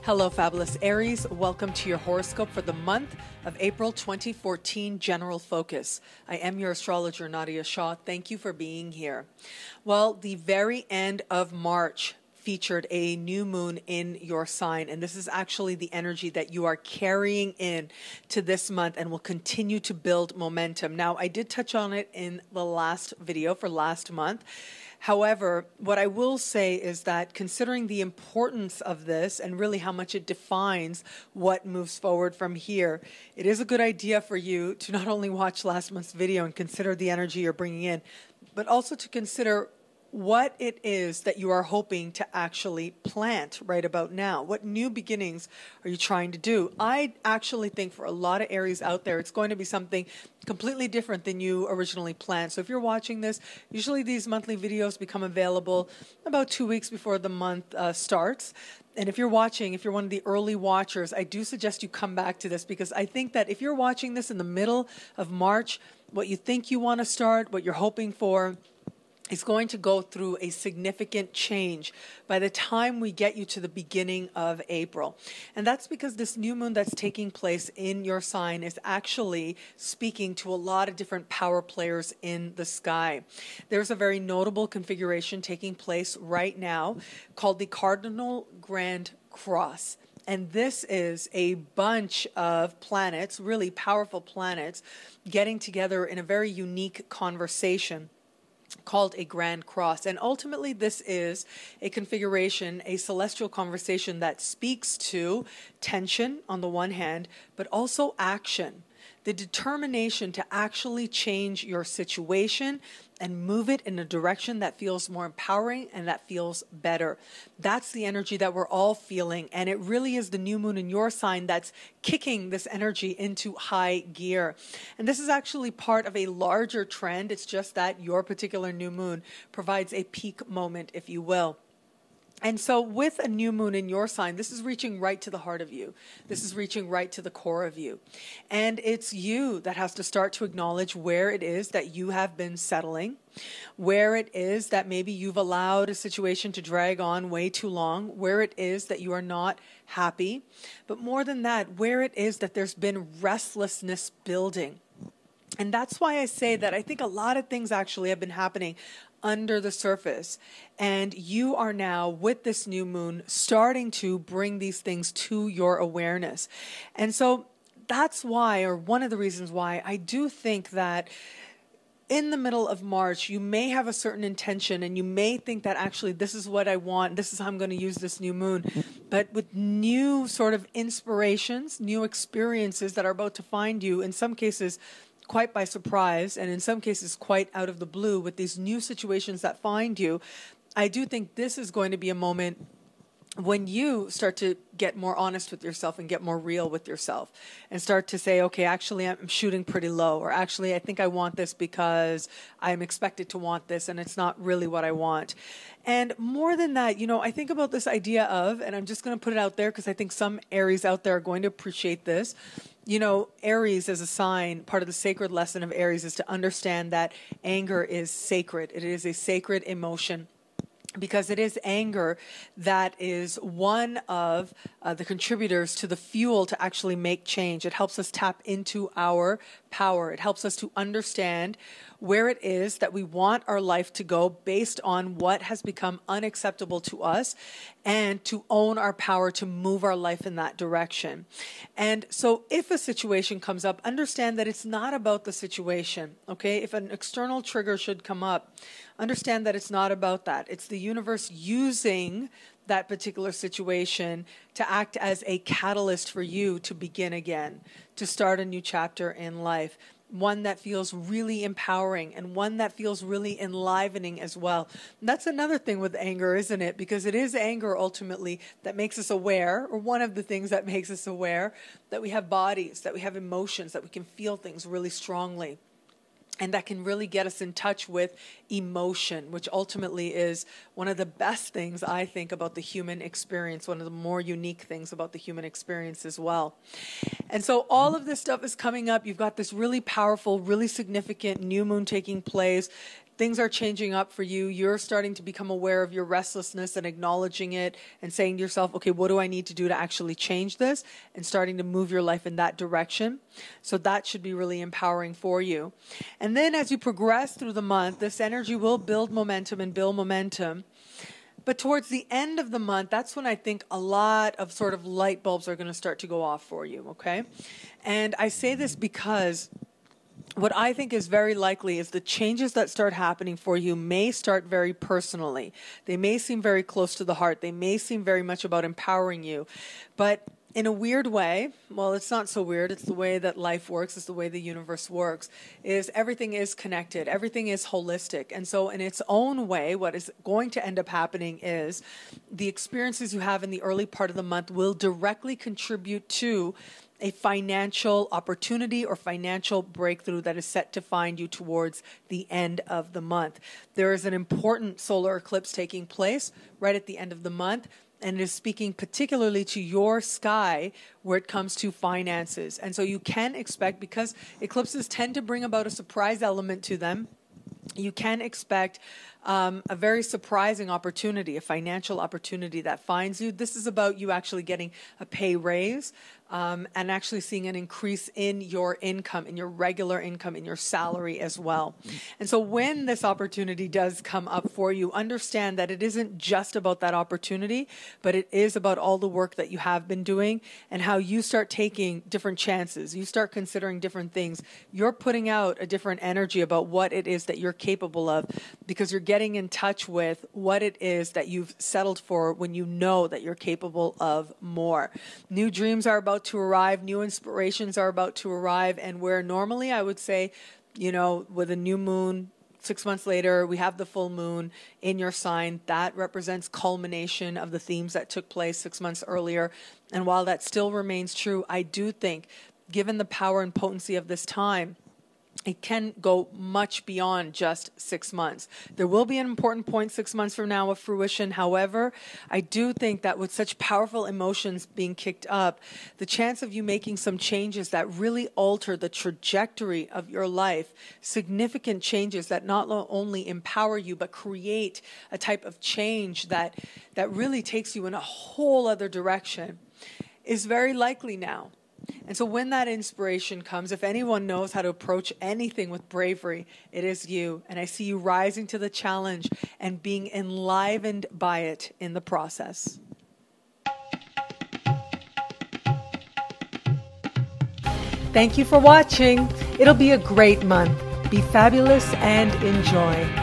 Hello, fabulous Aries. Welcome to your horoscope for the month of April 2014 General Focus. I am your astrologer, Nadiya Shah. Thank you for being here. Well, the very end of March featured a new moon in your sign, and this is actually the energy that you are carrying in to this month and will continue to build momentum. Now, I did touch on it in the last video for last month. However, what I will say is that considering the importance of this and really how much it defines what moves forward from here, it is a good idea for you to not only watch last month's video and consider the energy you're bringing in, but also to consider what it is that you are hoping to actually plant right about now. What new beginnings are you trying to do? I actually think for a lot of Aries out there, it's going to be something completely different than you originally planned. So if you're watching this, usually these monthly videos become available about 2 weeks before the month starts. And if you're watching, if you're one of the early watchers, I do suggest you come back to this, because I think that if you're watching this in the middle of March, what you think you want to start, what you're hoping for, is going to go through a significant change by the time we get you to the beginning of April. And that's because this new moon that's taking place in your sign is actually speaking to a lot of different power players in the sky. There's a very notable configuration taking place right now called the Cardinal Grand Cross. And this is a bunch of planets, really powerful planets, getting together in a very unique conversation called a Grand Cross. And ultimately this is a configuration, a celestial conversation that speaks to tension on the one hand, but also action, the determination to actually change your situation and move it in a direction that feels more empowering and that feels better. That's the energy that we're all feeling, and it really is the new moon in your sign that's kicking this energy into high gear. And this is actually part of a larger trend. It's just that your particular new moon provides a peak moment, if you will. And so with a new moon in your sign, this is reaching right to the heart of you. This is reaching right to the core of you. And it's you that has to start to acknowledge where it is that you have been settling, where it is that maybe you've allowed a situation to drag on way too long, where it is that you are not happy, but more than that, where it is that there's been restlessness building. And that's why I say that I think a lot of things actually have been happening under the surface, and you are now with this new moon starting to bring these things to your awareness. And so that's why, or one of the reasons why, I do think that in the middle of March, you may have a certain intention and you may think that actually this is what I want, this is how I'm going to use this new moon. But with new sort of inspirations, new experiences that are about to find you, in some cases quite by surprise, and in some cases quite out of the blue, with these new situations that find you, I do think this is going to be a moment when you start to get more honest with yourself and get more real with yourself and start to say, okay, actually I'm shooting pretty low, or actually I think I want this because I'm expected to want this and it's not really what I want. And more than that, you know, I think about this idea of, and I'm just going to put it out there because I think some Aries out there are going to appreciate this. You know, Aries as a sign, part of the sacred lesson of Aries is to understand that anger is sacred. It is a sacred emotion, because it is anger that is one of the contributors to the fuel to actually make change. It helps us tap into our power. It helps us to understand where it is that we want our life to go based on what has become unacceptable to us, and to own our power to move our life in that direction. And so if a situation comes up, understand that it's not about the situation, okay? If an external trigger should come up, understand that it's not about that. It's the universe using that particular situation to act as a catalyst for you to begin again, to start a new chapter in life, one that feels really empowering and one that feels really enlivening as well. And that's another thing with anger, isn't it? Because it is anger ultimately that makes us aware, or one of the things that makes us aware, that we have bodies, that we have emotions, that we can feel things really strongly. And that can really get us in touch with emotion, which ultimately is one of the best things, I think, about the human experience, one of the more unique things about the human experience as well. And so all of this stuff is coming up. You've got this really powerful, really significant new moon taking place. things are changing up for you. You're starting to become aware of your restlessness and acknowledging it and saying to yourself, okay, what do I need to do to actually change this? And starting to move your life in that direction. So that should be really empowering for you. And then as you progress through the month, this energy will build momentum and build momentum. But towards the end of the month, that's when I think a lot of sort of light bulbs are going to start to go off for you, okay? And I say this because what I think is very likely is the changes that start happening for you may start very personally. They may seem very close to the heart. They may seem very much about empowering you. But in a weird way, well, it's not so weird. It's the way that life works. It's the way the universe works, is everything is connected. Everything is holistic. And so in its own way, what is going to end up happening is the experiences you have in the early part of the month will directly contribute to a financial opportunity or financial breakthrough that is set to find you towards the end of the month. There is an important solar eclipse taking place right at the end of the month, and it is speaking particularly to your sky where it comes to finances. And so you can expect, because eclipses tend to bring about a surprise element to them, you can expect a very surprising opportunity, a financial opportunity that finds you. This is about you actually getting a pay raise and actually seeing an increase in your income, in your regular income, in your salary as well. And so when this opportunity does come up for you, understand that it isn't just about that opportunity, but it is about all the work that you have been doing and how you start taking different chances. You start considering different things. You're putting out a different energy about what it is that you're capable of, because you're getting in touch with what it is that you've settled for when you know that you're capable of more. New dreams are about to arrive. New inspirations are about to arrive. And where normally I would say, you know, with a new moon, 6 months later, we have the full moon in your sign. That represents culmination of the themes that took place 6 months earlier. And while that still remains true, I do think, given the power and potency of this time, it can go much beyond just 6 months. There will be an important point 6 months from now of fruition. However, I do think that with such powerful emotions being kicked up, the chance of you making some changes that really alter the trajectory of your life, significant changes that not only empower you, but create a type of change that really takes you in a whole other direction, is very likely now. And so when that inspiration comes, if anyone knows how to approach anything with bravery, it is you. And I see you rising to the challenge and being enlivened by it in the process. Thank you for watching. It'll be a great month. Be fabulous and enjoy.